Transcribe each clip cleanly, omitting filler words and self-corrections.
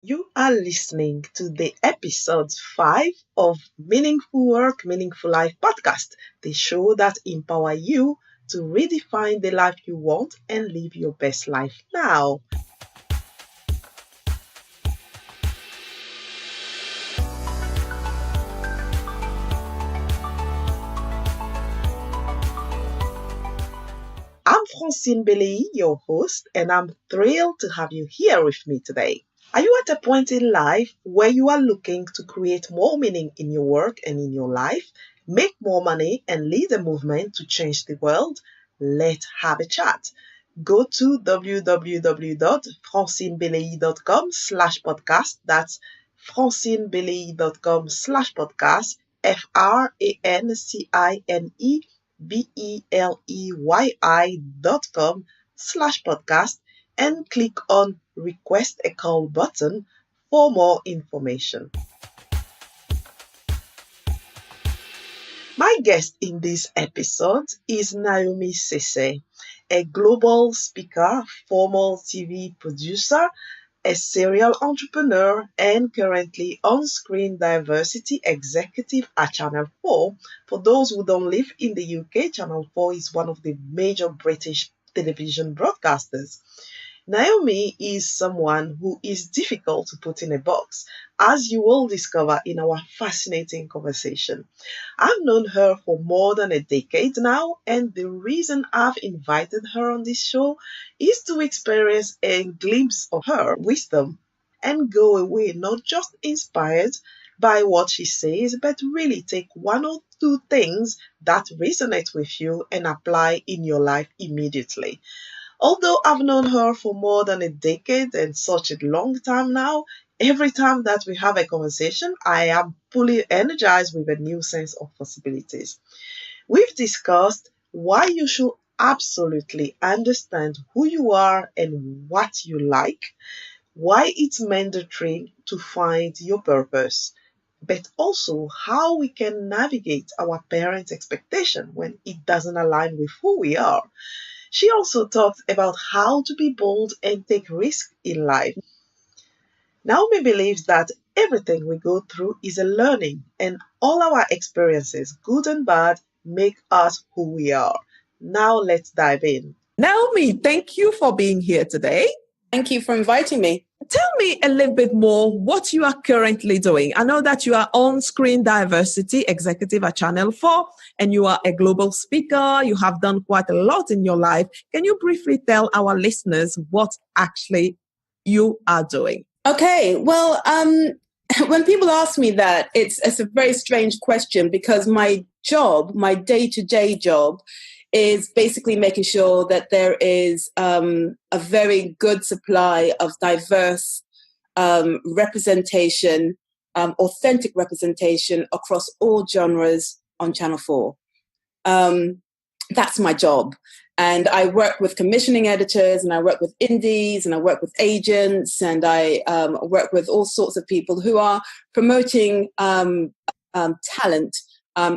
You are listening to the episode 5 of Meaningful Work, Meaningful Life podcast, the show that empower you to redefine the life you want and live your best life now. I'm Francine Belei, your host, and I'm thrilled to have you here with me today. Are you at a point in life where you are looking to create more meaning in your work and in your life, make more money, and lead a movement to change the world? Let's have a chat. Go to www.francinebelei.com/podcast. That's francinebelei.com/podcast. francinebelei.com/podcast and click on request a call button for more information. My guest in this episode is Naomi Sesay, a global speaker, former TV producer, a serial entrepreneur, and currently on-screen diversity executive at Channel 4. For those who don't live in the UK, Channel 4 is one of the major British television broadcasters. Naomi is someone who is difficult to put in a box, as you will discover in our fascinating conversation. I've known her for more than a decade now, and the reason I've invited her on this show is to experience a glimpse of her wisdom and go away not just inspired by what she says, but really take one or two things that resonate with you and apply in your life immediately. Although I've known her for more than a decade and such a long time now, every time that we have a conversation, I am fully energized with a new sense of possibilities. We've discussed why you should absolutely understand who you are and what you like, why it's mandatory to find your purpose, but also how we can navigate our parents' expectation when it doesn't align with who we are. She also talked about how to be bold and take risks in life. Naomi believes that everything we go through is a learning, and all our experiences, good and bad, make us who we are. Now let's dive in. Naomi, thank you for being here today. Thank you for inviting me. Tell me a little bit more what you are currently doing. I know that you are on-screen diversity executive at Channel 4 and you are a global speaker. You have done quite a lot in your life. Can you briefly tell our listeners what actually you are doing? Okay, well, when people ask me that, it's a very strange question because my job, my day-to-day job, is basically making sure that there is a very good supply of diverse representation, authentic representation across all genres on Channel 4. That's my job. And I work with commissioning editors, and I work with indies, and I work with agents, and I work with all sorts of people who are promoting talent,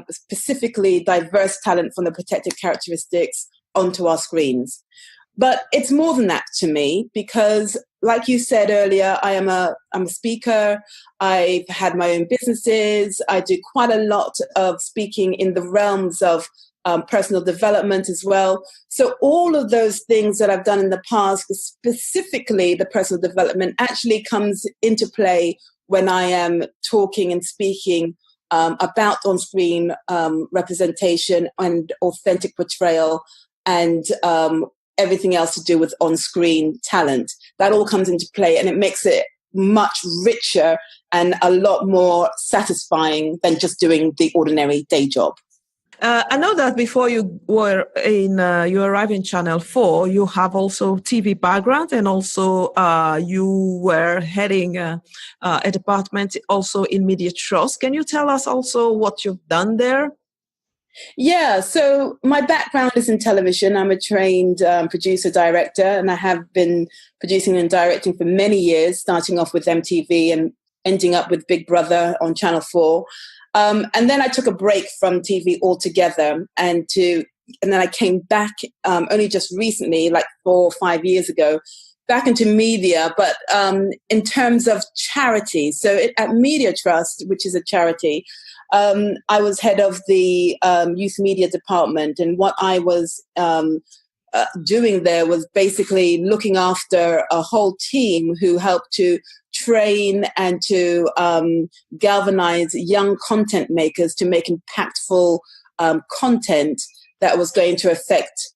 specifically diverse talent from the protected characteristics onto our screens. But it's more than that to me because, like you said earlier, I'm a speaker. I've had my own businesses. I do quite a lot of speaking in the realms of personal development as well. So all of those things that I've done in the past, specifically the personal development, actually comes into play when I am talking and speaking about on-screen representation and authentic portrayal and everything else to do with on-screen talent. That all comes into play, and it makes it much richer and a lot more satisfying than just doing the ordinary day job. I know that before you arrived in Channel 4, you have also TV background, and also you were heading a department also in media trust. Can you tell us also what you've done there? Yeah, so my background is in television. I'm a trained producer director, and I have been producing and directing for many years, starting off with MTV and ending up with Big Brother on Channel 4. And then I took a break from TV altogether, and then I came back only just recently, like 4 or 5 years ago, back into media, but in terms of charity. So at Media Trust, which is a charity, I was head of the youth media department, and what I was doing there was basically looking after a whole team who helped to train and to galvanize young content makers to make impactful content that was going to affect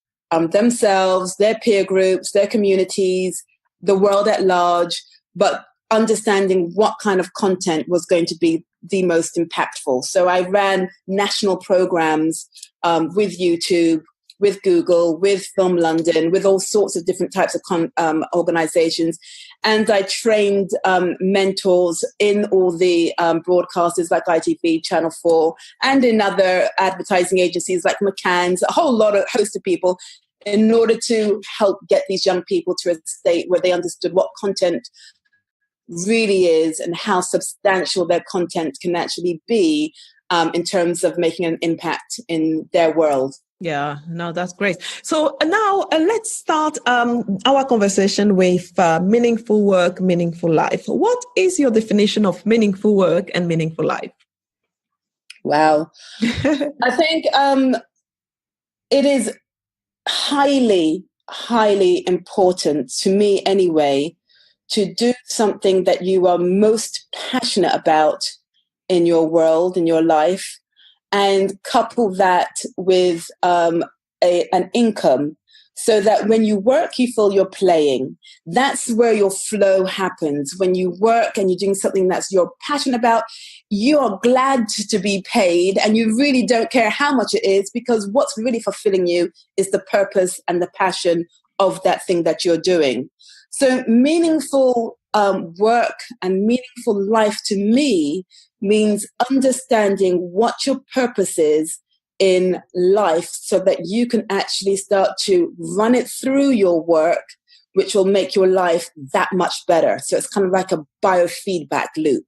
themselves, their peer groups, their communities, the world at large, but understanding what kind of content was going to be the most impactful. So I ran national programs with YouTube, with Google, with Film London, with all sorts of different types of organizations. And I trained mentors in all the broadcasters like ITV, Channel 4, and in other advertising agencies like McCann's, a whole host of people, in order to help get these young people to a state where they understood what content really is and how substantial their content can actually be in terms of making an impact in their world. Yeah, no, that's great. So now let's start our conversation with meaningful work, meaningful life. What is your definition of meaningful work and meaningful life? Wow. I think it is highly, highly important to me anyway to do something that you are most passionate about in your world, in your life, and couple that with an income so that when you work, you feel you're playing. That's where your flow happens. When you work and you're doing something that you're passionate about, you are glad to be paid and you really don't care how much it is, because what's really fulfilling you is the purpose and the passion of that thing that you're doing. So meaningful work and meaningful life to me means understanding what your purpose is in life so that you can actually start to run it through your work, which will make your life that much better. So it's kind of like a biofeedback loop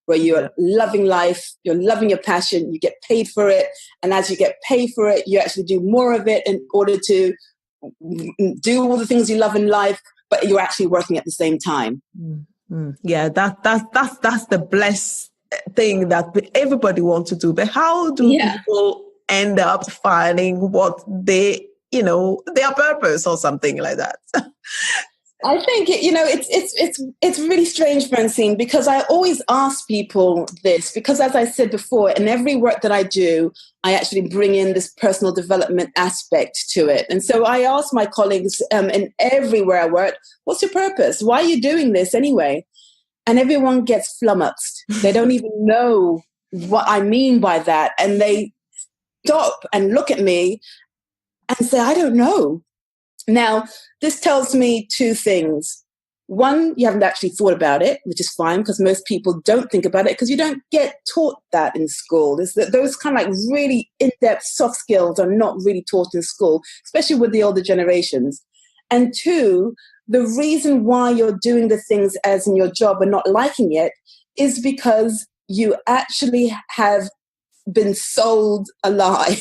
where you're loving life, you're loving your passion, you get paid for it. And as you get paid for it, you actually do more of it in order to do all the things you love in life, but you're actually working at the same time. Mm-hmm. Yeah, that's the blessed thing that everybody wants to do. But how do people end up finding what they, their purpose or something like that? I think it's really strange, Francine, because I always ask people this, because as I said before, in every work that I do, I actually bring in this personal development aspect to it. And so I ask my colleagues in everywhere I work, what's your purpose? Why are you doing this anyway? And everyone gets flummoxed. They don't even know what I mean by that. And they stop and look at me and say, I don't know. Now, this tells me two things. One, you haven't actually thought about it, which is fine, because most people don't think about it because you don't get taught that in school. Those kind of like really in-depth soft skills are not really taught in school, especially with the older generations. And two, the reason why you're doing the things as in your job and not liking it is because you actually have been sold a lie.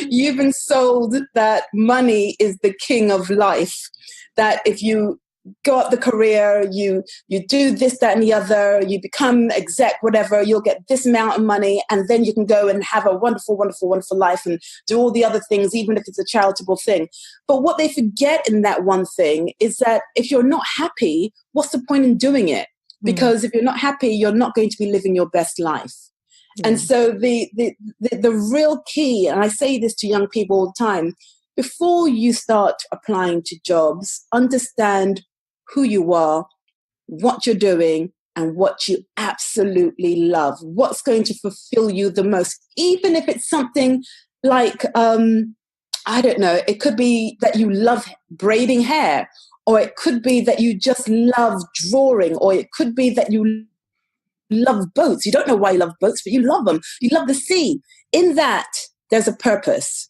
You've been sold that money is the king of life, that if you go up the career, you do this, that, and the other, you become exec, whatever, you'll get this amount of money, and then you can go and have a wonderful, wonderful, wonderful life and do all the other things, even if it's a charitable thing. But what they forget in that one thing is that if you're not happy, what's the point in doing it? Because if you're not happy, you're not going to be living your best life. And so the real key, and I say this to young people all the time, before you start applying to jobs, understand who you are, what you're doing, and what you absolutely love. What's going to fulfill you the most, even if it's something like, I don't know, it could be that you love braiding hair, or it could be that you just love drawing, or it could be that you love boats. You don't know why you love boats, but you love them. You love the sea. In that, there's a purpose.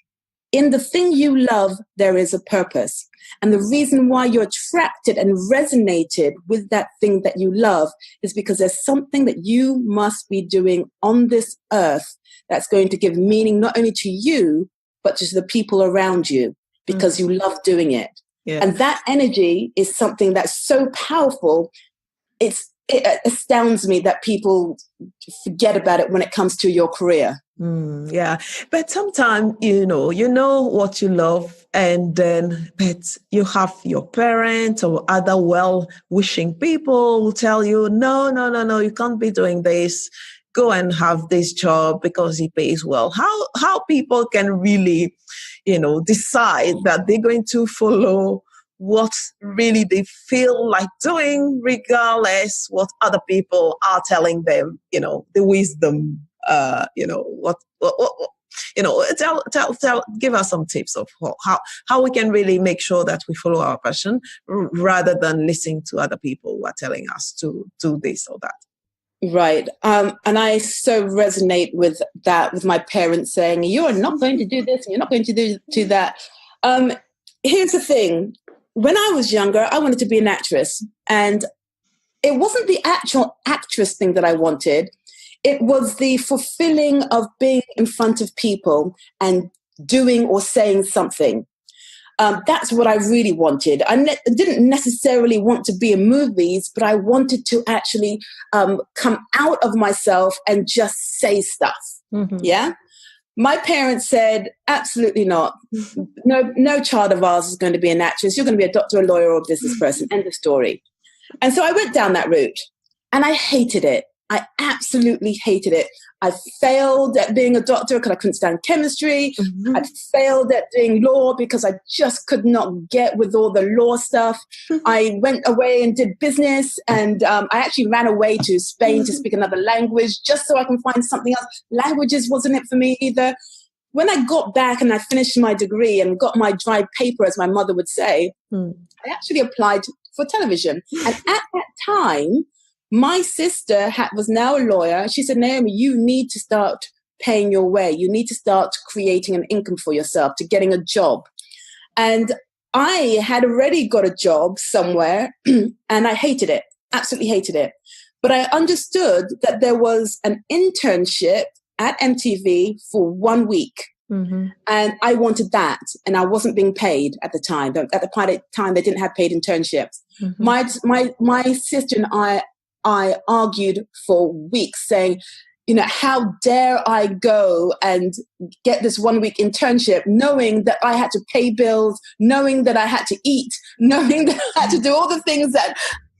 In the thing you love, there is a purpose. And the reason why you're attracted and resonated with that thing that you love is because there's something that you must be doing on this earth that's going to give meaning not only to you, but to the people around you, because you love doing it. Yeah. And that energy is something that's so powerful. It astounds me that people forget about it when it comes to your career. Yeah, but sometimes you know what you love, and then but you have your parents or other well-wishing people who tell you, no, no, no, no, you can't be doing this. Go and have this job because it pays well. How people can really, decide that they're going to follow what really they feel like doing, regardless what other people are telling them, the wisdom, give us some tips of how we can really make sure that we follow our passion rather than listening to other people who are telling us to do this or that. Right. And I so resonate with that, with my parents saying, you're not going to do this and you're not going to do that. Here's the thing. When I was younger, I wanted to be an actress. And it wasn't the actual actress thing that I wanted. It was the fulfilling of being in front of people and doing or saying something. That's what I really wanted. I didn't necessarily want to be in movies, but I wanted to actually come out of myself and just say stuff. Mm-hmm. Yeah. My parents said, absolutely not. No child of ours is going to be an actress. You're going to be a doctor, a lawyer, or a business person. End of story. And so I went down that route and I hated it. I absolutely hated it. I failed at being a doctor because I couldn't stand chemistry. Mm-hmm. I failed at doing law because I just could not get with all the law stuff. I went away and did business, and I actually ran away to Spain to speak another language just so I can find something else. Languages wasn't it for me either. When I got back and I finished my degree and got my dry paper, as my mother would say, I actually applied for television. And at that time, my sister was now a lawyer. She said, Naomi, you need to start paying your way. You need to start creating an income for yourself, to getting a job. And I had already got a job somewhere and I hated it, absolutely hated it. But I understood that there was an internship at MTV for 1 week. Mm-hmm. And I wanted that. And I wasn't being paid at the time. At the time, they didn't have paid internships. Mm-hmm. My sister and I argued for weeks saying, how dare I go and get this 1 week internship, knowing that I had to pay bills, knowing that I had to eat, knowing that I had to do all the things that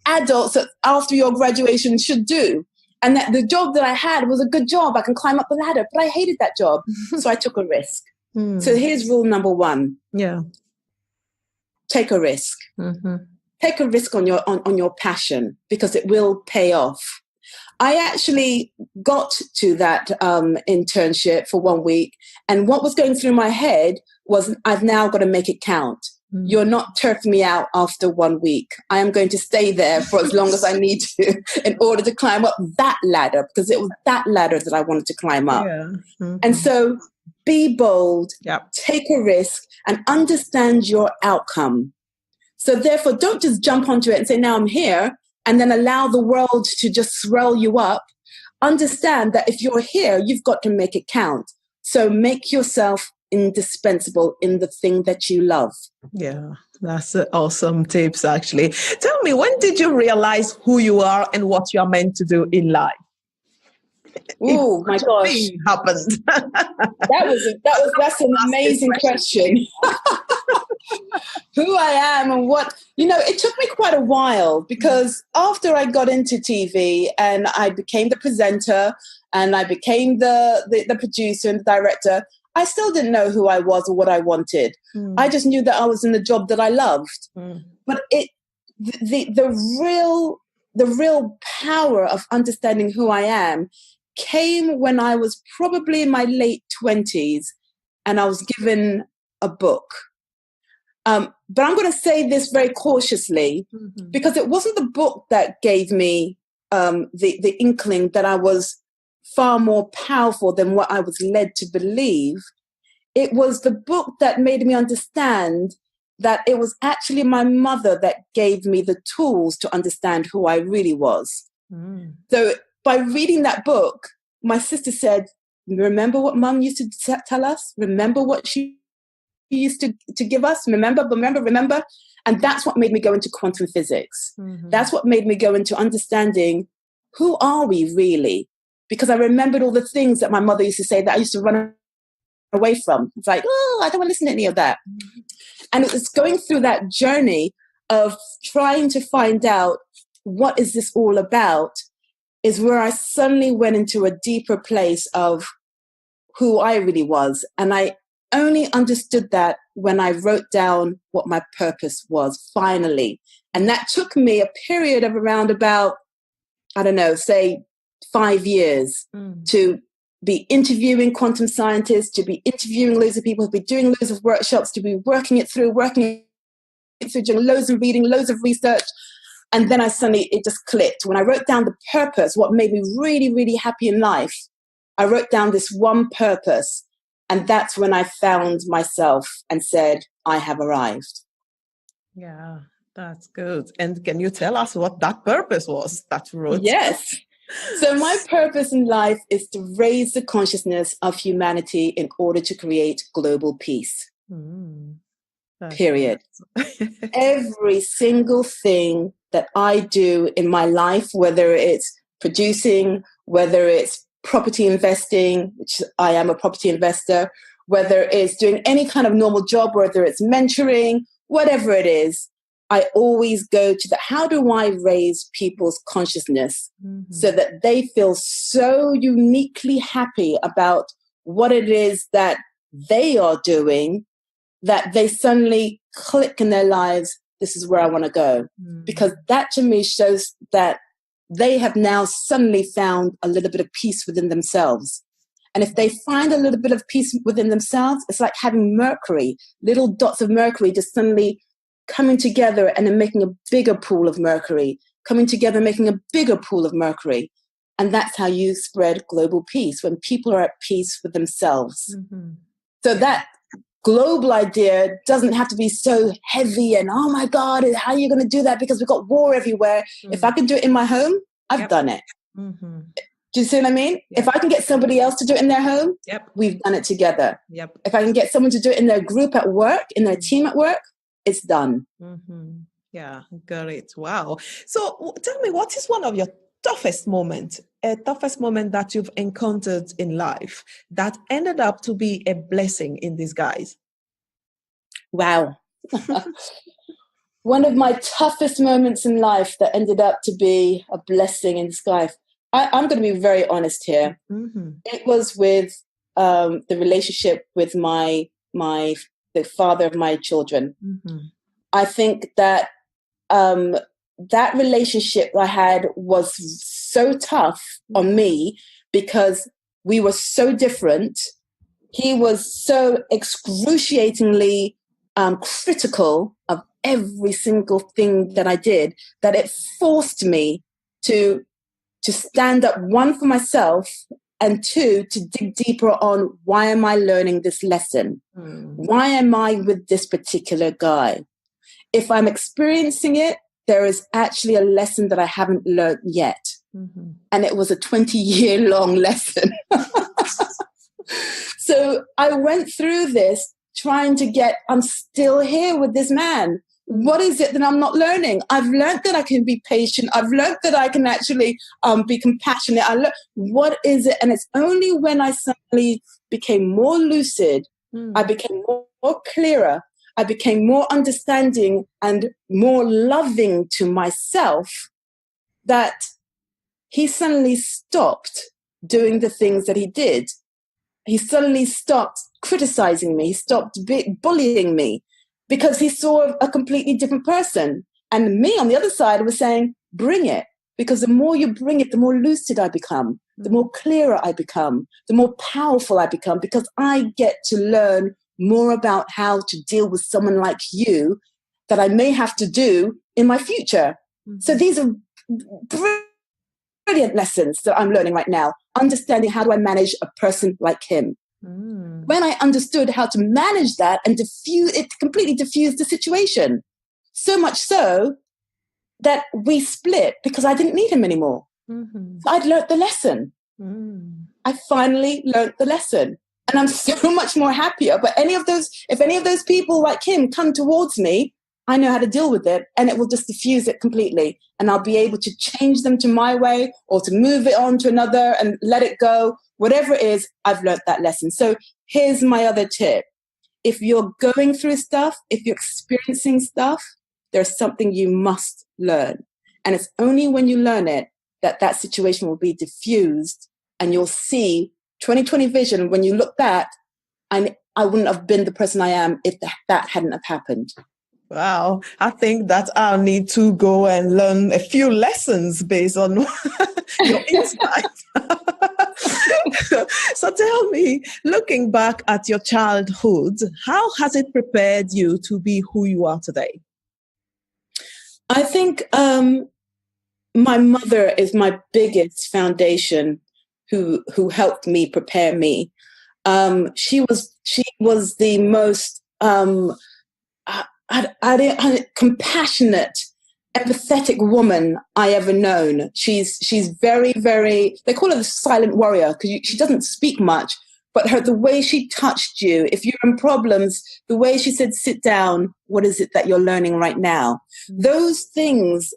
adults after your graduation should do. And that the job that I had was a good job. I can climb up the ladder, but I hated that job. So I took a risk. So here's rule number 1. Yeah. Take a risk. Mm-hmm. Take a risk on your passion, because it will pay off. I actually got to that internship for 1 week. And what was going through my head was, I've now got to make it count. You're not turfing me out after 1 week. I am going to stay there for as long as I need to in order to climb up that ladder, because it was that ladder that I wanted to climb up. Yeah. Mm-hmm. And so be bold, Yep. take a risk, and understand your outcome. So therefore, don't just jump onto it and say, now I'm here, and then allow the world to just swirl you up. Understand that if you're here, you've got to make it count. So make yourself indispensable in the thing that you love. Yeah, that's awesome tips, actually. Tell me, when did you realize who you are and what you are meant to do in life? Oh my gosh, happened. That's an amazing question. Who I am and what, it took me quite a while, because after I got into TV and I became the presenter and I became the producer and the director, I still didn't know who I was or what I wanted. I just knew that I was in the job that I loved. But the real power of understanding who I am came when I was probably in my late 20s and I was given a book. But I'm going to say this very cautiously, because it wasn't the book that gave me the inkling that I was far more powerful than what I was led to believe. It was the book that made me understand that it was actually my mother that gave me the tools to understand who I really was. So by reading that book, my sister said, remember what Mum used to tell us? Remember what she used to give us, remember. And that's what made me go into quantum physics. That's what made me go into understanding, who are we really? Because I remembered all the things that my mother used to say that I used to run away from. It's like, oh, I don't want to listen to any of that. And it was going through that journey of trying to find out, what is this all about, is where I suddenly went into a deeper place of who I really was. And I only understood that when I wrote down what my purpose was, finally. And that took me a period of around about, I don't know, say 5 years to be interviewing quantum scientists, to be interviewing loads of people, to be doing loads of workshops, to be working it through, doing loads of reading, loads of research. And then it just clicked. When I wrote down the purpose, what made me really, really happy in life, I wrote down this one purpose. And that's when I found myself and said, I have arrived. Yeah, that's good. And can you tell us what that purpose was that you wrote? Yes. So my purpose in life is to raise the consciousness of humanity in order to create global peace. Period. Every single thing that I do in my life, whether it's producing, whether it's property investing, which I am a property investor, whether it's doing any kind of normal job, whether it's mentoring, whatever it is, I always go to how do I raise people's consciousness so that they feel so uniquely happy about what it is that they are doing, that they suddenly click in their lives, this is where I want to go. Because that to me shows that they have now suddenly found a little bit of peace within themselves. And if they find a little bit of peace within themselves, it's like having mercury, little dots of mercury just suddenly coming together and then making a bigger pool of mercury, coming together, making a bigger pool of mercury. And that's how you spread global peace, when people are at peace with themselves. So that global idea doesn't have to be so heavy and, oh my God, how are you going to do that? Because we've got war everywhere. If I can do it in my home, I've done it. Do you see what I mean? If I can get somebody else to do it in their home, we've done it together. If I can get someone to do it in their group at work, in their team at work, it's done. Yeah, great. Wow. So tell me, what is one of your toughest moment that you've encountered in life that ended up to be a blessing in disguise? Wow. One of my toughest moments in life that ended up to be a blessing in disguise. I'm going to be very honest here. It was with the relationship with the father of my children. I think that that relationship I had was so tough on me because we were so different. He was so excruciatingly critical of every single thing that I did that it forced me to stand up, one, for myself, and two, to dig deeper on, why am I learning this lesson? Why am I with this particular guy? If I'm experiencing it, there is actually a lesson that I haven't learned yet. And it was a 20-year-long lesson. So I went through this trying to I'm still here with this man. What is it that I'm not learning? I've learned that I can be patient. I've learned that I can actually be compassionate. What is it? And it's only when I suddenly became more lucid, I became more clearer, I became more understanding and more loving to myself, that he suddenly stopped doing the things that he did. He suddenly stopped criticizing me. He stopped bullying me because he saw a completely different person. And me on the other side was saying, bring it. Because the more you bring it, the more lucid I become, the more clearer I become, the more powerful I become, because I get to learn more about how to deal with someone like you that I may have to do in my future. So these are brilliant lessons that I'm learning right now, understanding how do I manage a person like him. When I understood how to manage that and completely diffused the situation. So much so that we split because I didn't need him anymore. So I'd learnt the lesson. I finally learnt the lesson. and I'm so much more happier. But if any of those people like him come towards me, I know how to deal with it, and it will just diffuse it completely. And I'll be able to change them to my way, or to move it on to another and let it go. Whatever it is, I've learned that lesson. So here's my other tip. If you're going through stuff, if you're experiencing stuff, there's something you must learn. And it's only when you learn it that that situation will be diffused, and you'll see 2020 vision. When you look back, and I wouldn't have been the person I am if that hadn't have happened. Wow, I think that I'll need to go and learn a few lessons based on your insight. So tell me, looking back at your childhood, how has it prepared you to be who you are today? I think my mother is my biggest foundation, who helped me prepare me. She was the most compassionate, empathetic woman I ever known. She's very, very, they call her the silent warrior, because she doesn't speak much, but the way she touched you, if you're in problems, the way she said, sit down, what is it that you're learning right now? Those things,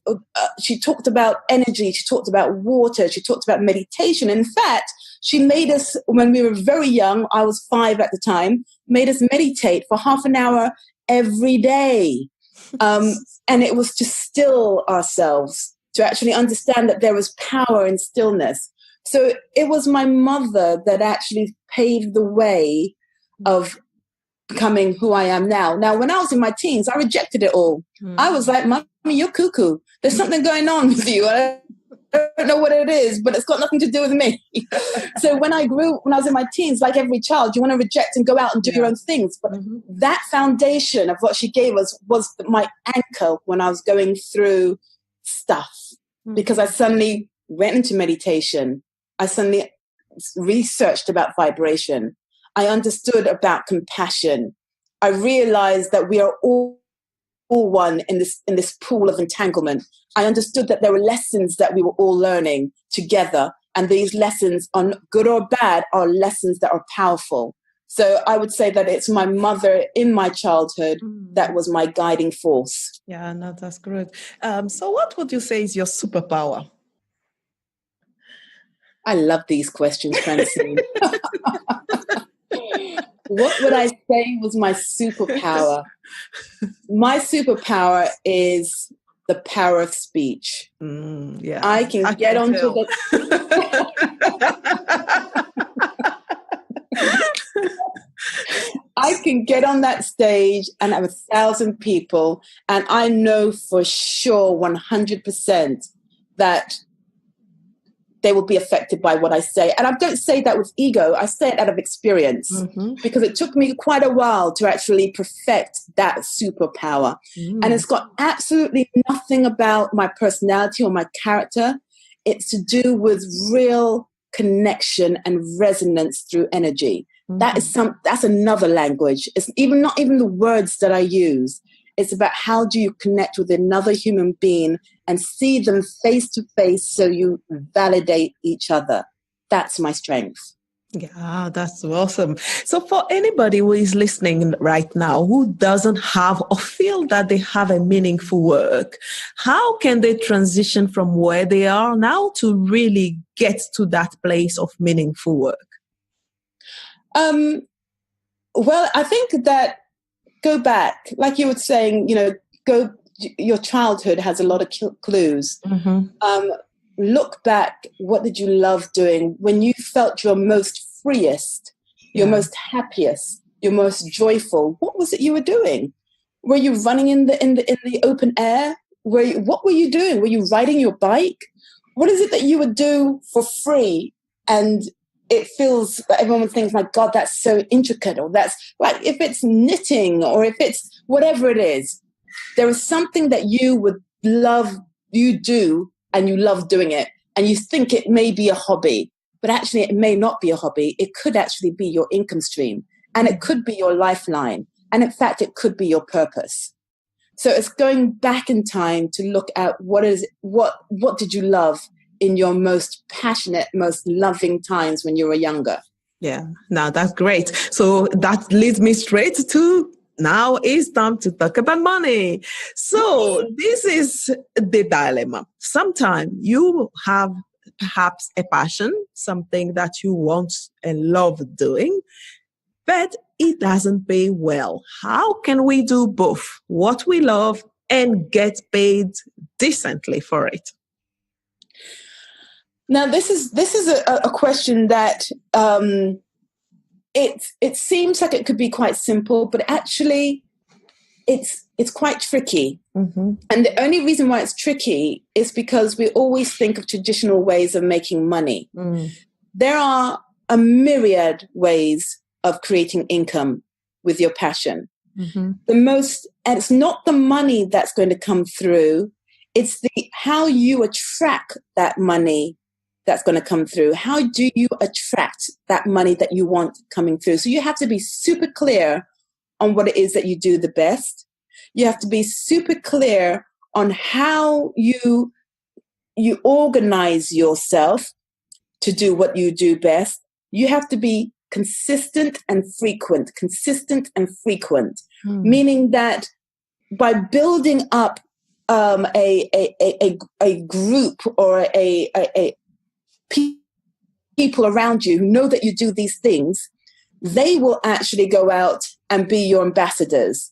she talked about energy, she talked about water, she talked about meditation. In fact, she made us, when we were very young, I was 5 at the time, made us meditate for half an hour every day. And it was to still ourselves, to actually understand that there was power in stillness. So it was my mother that actually paved the way of becoming who I am now. Now, when I was in my teens, I rejected it all. I was like, Mommy, you're cuckoo. There's something going on with you. I don't know what it is, but it's got nothing to do with me. So when I was in my teens, like every child, you want to reject and go out and do your own things. But that foundation of what she gave us was my anchor when I was going through stuff, because I suddenly went into meditation. I suddenly researched about vibration. I understood about compassion. I realized that we are all one in this pool of entanglement. I understood that there were lessons that we were all learning together, and these lessons, on good or bad, are lessons that are powerful. So I would say that it's my mother in my childhood that was my guiding force. Yeah, no, that's great. So what would you say is your superpower? I love these questions, Francine. What would I say was my superpower? My superpower is the power of speech. Yeah, I can get onto the... I can get on that stage and have 1,000 people, and I know for sure 100% that they will be affected by what I say. And I don't say that with ego. I say it out of experience, because it took me quite a while to actually perfect that superpower. And it's got absolutely nothing about my personality or my character. It's to do with real connection and resonance through energy. That's another language. It's not even the words that I use. It's about how do you connect with another human being and see them face to face, so you validate each other. That's my strength. Yeah, that's awesome. So for anybody who is listening right now who doesn't have or feel that they have a meaningful work, how can they transition from where they are now to really get to that place of meaningful work? Well, I think that go back, like you were saying, your childhood has a lot of clues. Look back, what did you love doing when you felt your most freest, your most happiest, your most joyful? What was it you were doing? Were you running in the open air? What were you doing? Were you riding your bike? What is it that you would do for free? And it feels that everyone thinks, my God, that's so intricate, or that's like, if it's knitting or if it's whatever it is, there is something that you would love, you do, and you love doing it. And you think it may be a hobby, but actually it may not be a hobby. It could actually be your income stream, and it could be your lifeline. And in fact, it could be your purpose. So it's going back in time to look at what did you love in your most passionate, most loving times when you were younger. Yeah, now that's great. So that leads me straight to now it's time to talk about money. So this is the dilemma. Sometimes you have perhaps a passion, something that you want and love doing, but it doesn't pay well. How can we do both what we love and get paid decently for it? Now, this is a question that it seems like it could be quite simple, but actually it's quite tricky. Mm-hmm. And the only reason why it's tricky is because we always think of traditional ways of making money. Mm. There are a myriad ways of creating income with your passion. Mm-hmm. And it's not the money that's going to come through. It's how you attract that money that's going to come through. How do you attract that money that you want coming through? So you have to be super clear on what it is that you do the best. You have to be super clear on how you organize yourself to do what you do best. You have to be consistent and frequent, meaning that by building up a group or a people around you who know that you do these things, they will actually go out and be your ambassadors.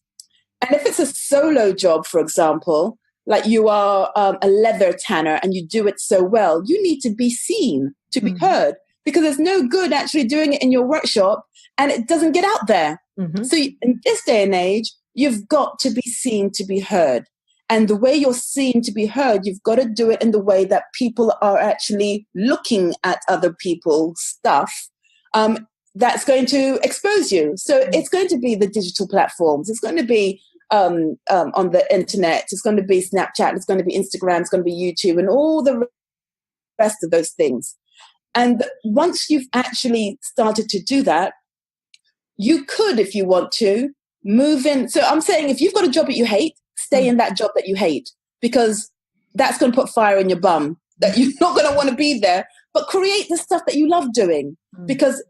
And if it's a solo job, for example, like you are a leather tanner and you do it so well, you need to be seen, to be heard, because there's no good actually doing it in your workshop and it doesn't get out there. Mm-hmm. So in this day and age, you've got to be seen to be heard. And the way you're seen to be heard, you've got to do it in the way that people are actually looking at other people's stuff. That's going to expose you. So it's going to be the digital platforms. It's going to be on the internet. It's going to be Snapchat. It's going to be Instagram. It's going to be YouTube and all the rest of those things. And once you've actually started to do that, you could, if you want to, move in. So I'm saying if you've got a job that you hate, stay in that job that you hate, because that's going to put fire in your bum, that you're not going to want to be there, but create the stuff that you love doing. Because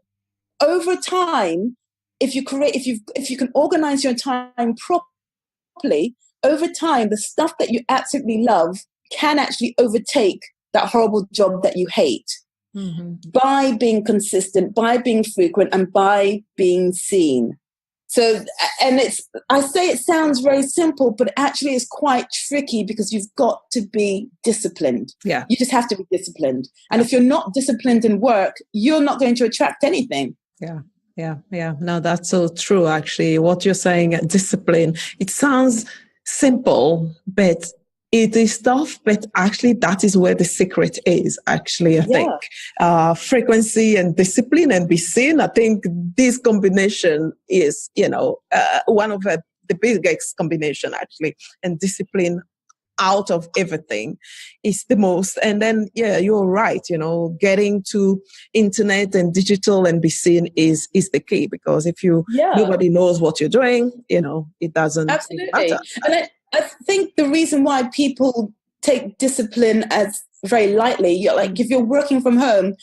over time, if you can organize your time properly, over time, the stuff that you absolutely love can actually overtake that horrible job that you hate. Mm-hmm. By being consistent, by being frequent, and by being seen. So, and I say it sounds very simple, but actually it's quite tricky because you've got to be disciplined. Yeah. You just have to be disciplined. And if you're not disciplined in work, you're not going to attract anything. Yeah. Yeah. No, that's so true. Actually, what you're saying, discipline, it sounds simple, but it is tough, but actually that is where the secret is, actually, I think. Frequency and discipline and be seen. I think this combination is, one of the biggest combination, actually. And discipline out of everything is the most. And then, you're right, getting to internet and digital and be seen is the key, because if nobody knows what you're doing, it doesn't matter. And I think the reason why people take discipline as very lightly, you're like, if you're working from home,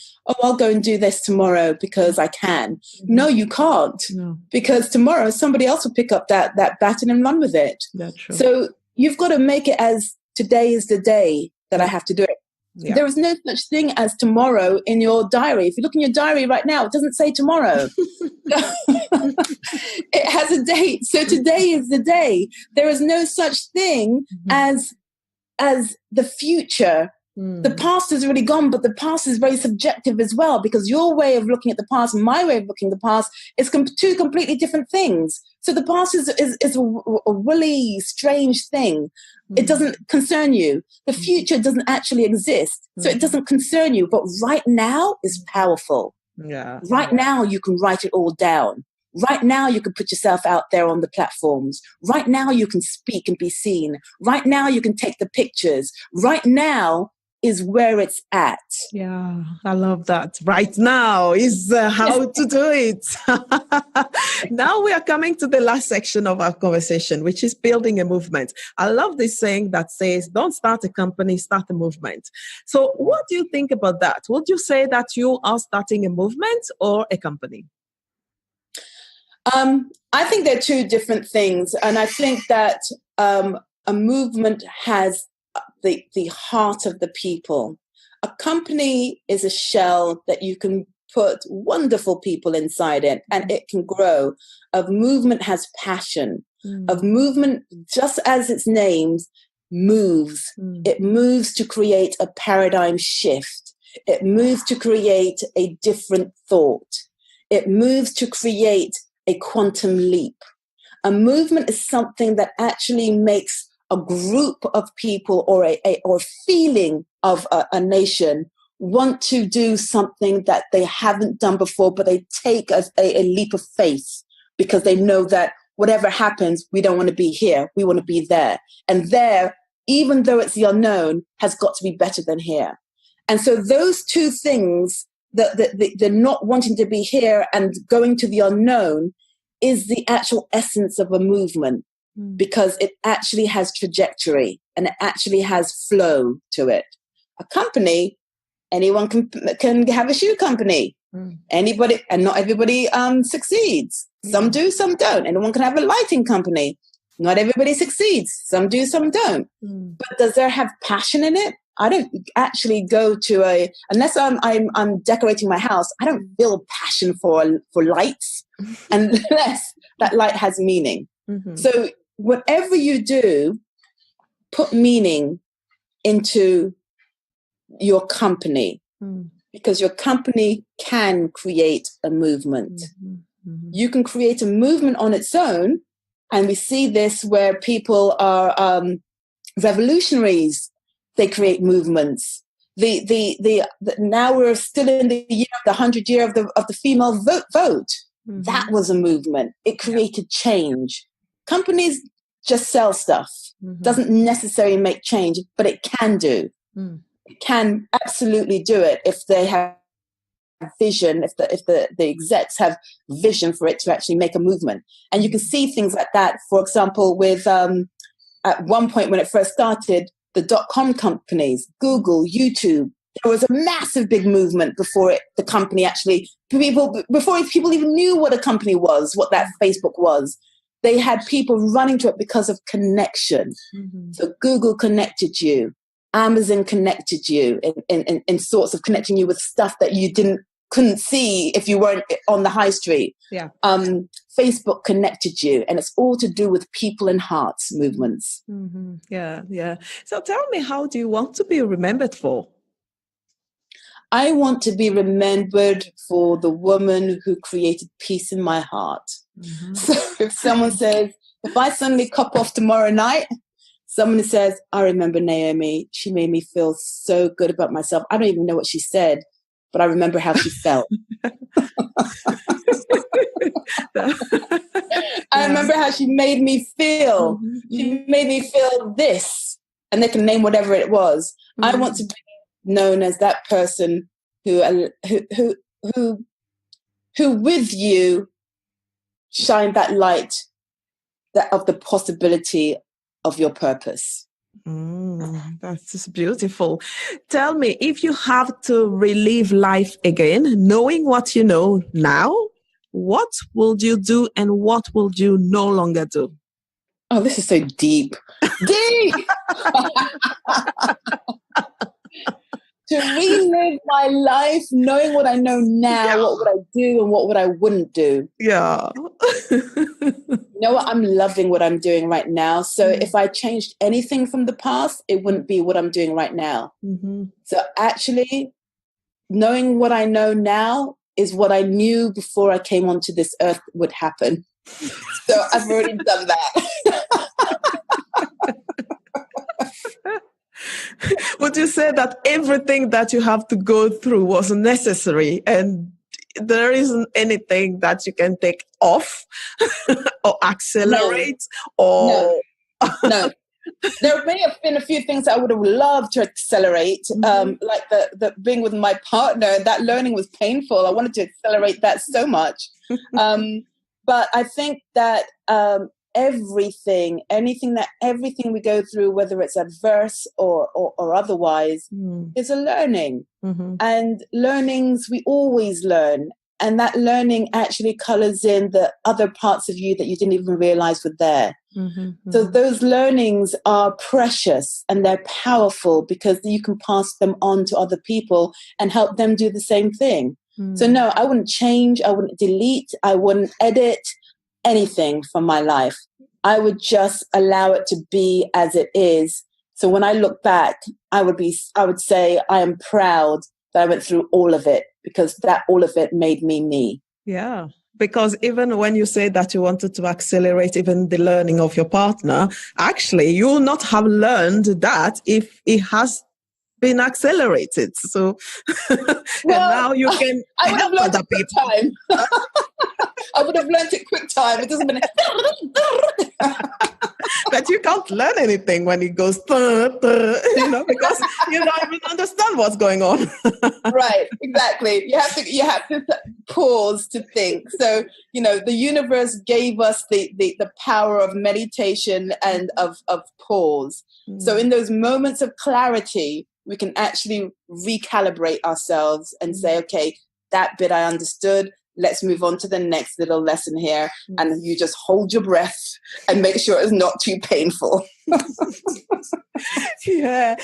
I'll go and do this tomorrow because I can. No, you can't. No. Because tomorrow somebody else will pick up that baton and run with it. That's true. So you've got to make it as today is the day that I have to do it. Yeah. There is no such thing as tomorrow in your diary. If you look in your diary right now, it doesn't say tomorrow. It has a date. So today is the day. There is no such thing as the future. The past is really gone, but the past is very subjective as well, because your way of looking at the past and my way of looking at the past is two completely different things. So the past is a really strange thing. It doesn't concern you. The future doesn't actually exist, so it doesn't concern you. But right now is powerful. Yeah. Right now you can write it all down. Right now you can put yourself out there on the platforms. Right now you can speak and be seen. Right now you can take the pictures. Right now is where it's at. Yeah, I love that. Right now is how to do it. Now we are coming to the last section of our conversation, which is building a movement. I love this saying that says, don't start a company, start a movement. So what do you think about that? Would you say that you are starting a movement or a company? I think they're two different things. And I think that a movement has the heart of the people. A company is a shell that you can put wonderful people inside it, and it can grow. A movement has passion. A movement, just as its name, moves. It moves to create a paradigm shift. It moves to create a different thought. It moves to create a quantum leap. A movement is something that actually makes a group of people or a feeling of a nation want to do something that they haven't done before, but they take a leap of faith because they know that whatever happens, we don't want to be here. We want to be there. And there, even though it's the unknown, has got to be better than here. And so those two things, the not wanting to be here and going to the unknown, is the actual essence of a movement, because it actually has trajectory and it actually has flow to it. A company, anyone can have a shoe company. Anybody, and not everybody succeeds. Some do, some don't. Anyone can have a lighting company. Not everybody succeeds. Some do, some don't. But does there have passion in it? I don't actually go to unless I'm decorating my house, I don't feel passion for lights unless that light has meaning. So whatever you do, put meaning into your company, because your company can create a movement. You can create a movement on its own, and we see this where people are revolutionaries. They create movements. Now we're still in the year of the 100th year of the female vote. That was a movement. It created change. Companies just sell stuff. Doesn't necessarily make change, but it can do. It can absolutely do it if they have vision, if the execs have vision for it to actually make a movement. And you can see things like that. For example, with at one point when it first started, the .com companies, Google, YouTube, there was a massive big movement before the company actually, before people even knew what a company was, what that Facebook was. They had people running to it because of connection. So Google connected you, Amazon connected you in sorts of connecting you with stuff that you couldn't see if you weren't on the high street. Facebook connected you, and it's all to do with people and hearts movements. Yeah. So tell me, how do you want to be remembered for? I want to be remembered for the woman who created peace in my heart. So if someone says, if I suddenly cop off tomorrow night, someone says, I remember Naomi, she made me feel so good about myself. I don't even know what she said, but I remember how she felt. I remember how she made me feel. She made me feel this. And they can name whatever it was. I want to be known as that person who with you shine that light of the possibility of your purpose. That's just beautiful. Tell me, if you have to relive life again, knowing what you know now, what will you do and what will you no longer do? Oh, this is so deep. Deep! To relive my life, knowing what I know now, what would I do and what would I wouldn't do? Yeah. You know what? I'm loving what I'm doing right now. So if I changed anything from the past, it wouldn't be what I'm doing right now. So actually, knowing what I know now is what I knew before I came onto this earth would happen. So I've already done that. Would you say that everything that you have to go through was necessary and there isn't anything that you can take off or accelerate? No. there may have been a few things I would have loved to accelerate, like the being with my partner. That learning was painful. I wanted to accelerate that so much. But I think that everything we go through, whether it's adverse or otherwise, is a learning. And learnings, we always learn. And that learning actually colors in the other parts of you that you didn't even realize were there. So those learnings are precious and they're powerful because you can pass them on to other people and help them do the same thing. So no, I wouldn't change. I wouldn't delete. I wouldn't edit anything from my life. I would just allow it to be as it is. So when I look back, I would say I am proud that I went through all of it, because that all of it made me. Yeah. Because even when you say that you wanted to accelerate even the learning of your partner, actually you will not have learned that if it has been accelerated. So and now you can I would have learned it quick time. I would have learned it quick time. It doesn't mean but you can't learn anything when it goes because you don't even understand what's going on. Right, exactly. You have to pause to think. So, the universe gave us the power of meditation and of pause. So in those moments of clarity, we can actually recalibrate ourselves and say, okay, that bit I understood. Let's move on to the next little lesson here. And you just hold your breath and make sure it's not too painful. Yeah.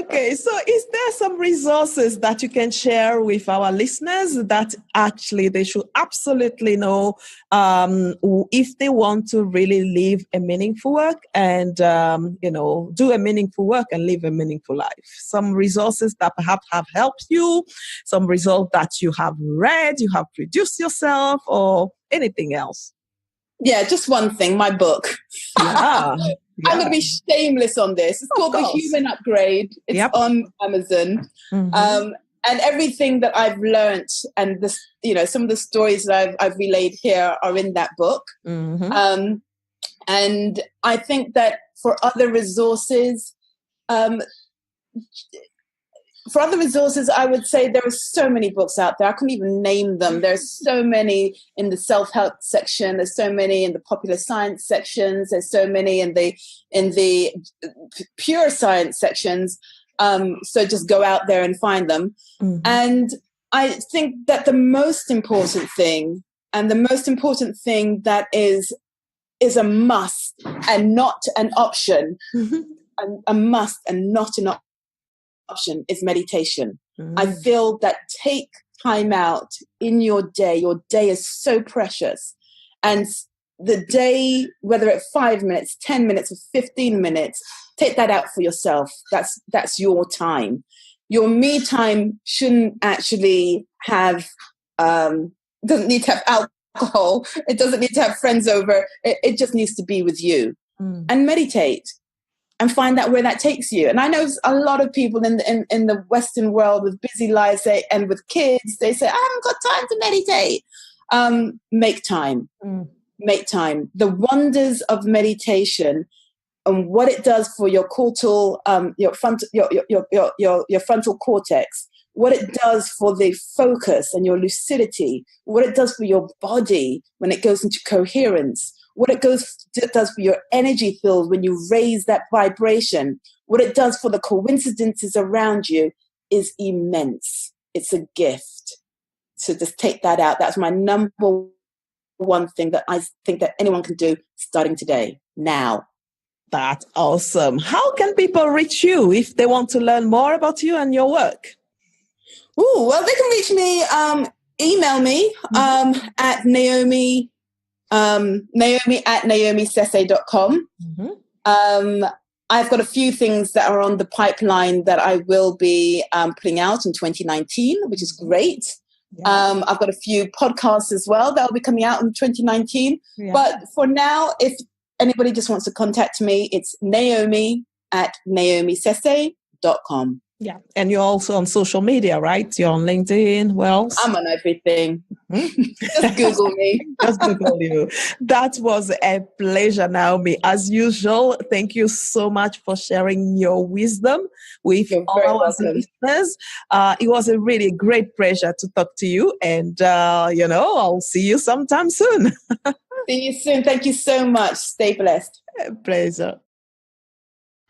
Okay. So is there some resources that you can share with our listeners that actually they should absolutely know if they want to really live a meaningful work and, do a meaningful work and live a meaningful life? Some resources that perhaps have helped you, some results that you have read, you have produced yourself, or anything else? Yeah, just one thing, my book. Yeah. I'm going to be shameless on this. It's called The Human Upgrade. It's on Amazon. And everything that I've learned and this, some of the stories that I've relayed here are in that book. And I think that for other resources, I would say there are so many books out there. I couldn't even name them. There's so many in the self-help section. There's so many in the popular science sections. There's so many in the pure science sections. So just go out there and find them. And I think that the most important thing that is a must and not an option, a must and not an option is meditation. I feel that take time out in your day. Your day is so precious. And the day, whether it's 5 minutes, 10 minutes, or 15 minutes, take that out for yourself. That's your time. Your me time shouldn't actually have, doesn't need to have alcohol. It doesn't need to have friends over. It just needs to be with you. And meditate. And find out where that takes you. And I know a lot of people in the Western world with busy lives and with kids, they say, I haven't got time to meditate. Make time. Make time. The wonders of meditation and what it does for your cortical, your frontal cortex, what it does for the focus and your lucidity, what it does for your body when it goes into coherence, what it does for your energy field when you raise that vibration, what it does for the coincidences around you is immense. It's a gift. So just take that out. That's my number one thing that I think that anyone can do starting today, now. That's awesome. How can people reach you if they want to learn more about you and your work? Well, they can reach me, email me at Naomi at naomisesay.com. I've got a few things that are on the pipeline that I will be putting out in 2019, which is great. I've got a few podcasts as well that will be coming out in 2019. But for now, if anybody just wants to contact me, it's Naomi at naomisesay.com. Yeah. And you're also on social media, right? You're on LinkedIn. Well, I'm on everything. Just Google me. Just Google you. That was a pleasure, Naomi. As usual, thank you so much for sharing your wisdom with You're all very our welcome. listeners. It was a really great pleasure to talk to you, and I'll see you sometime soon. See you soon. Thank you so much. Stay blessed. A pleasure.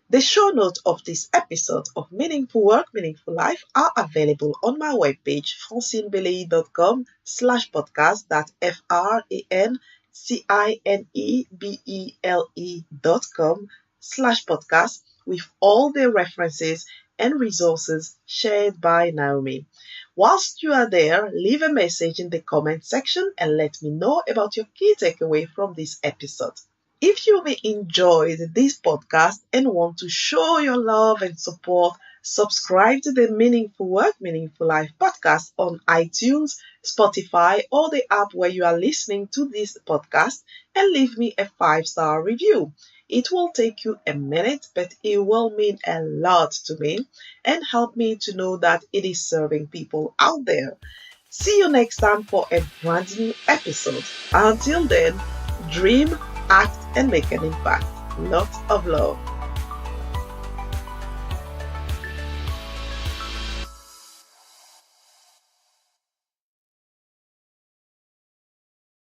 The show notes of this episode of Meaningful Work, Meaningful Life are available on my webpage, francinebele.com/podcast. That's FranCinebele.com/podcast with all the references and resources shared by Naomi. Whilst you are there, leave a message in the comment section and let me know about your key takeaway from this episode. If you enjoyed this podcast and want to show your love and support, subscribe to the Meaningful Work, Meaningful Life podcast on iTunes, Spotify, or the app where you are listening to this podcast and leave me a 5-star review. It will take you a minute, but it will mean a lot to me and help me to know that it is serving people out there. See you next time for a brand new episode. Until then, dream, act, and make an impact. Lots of love.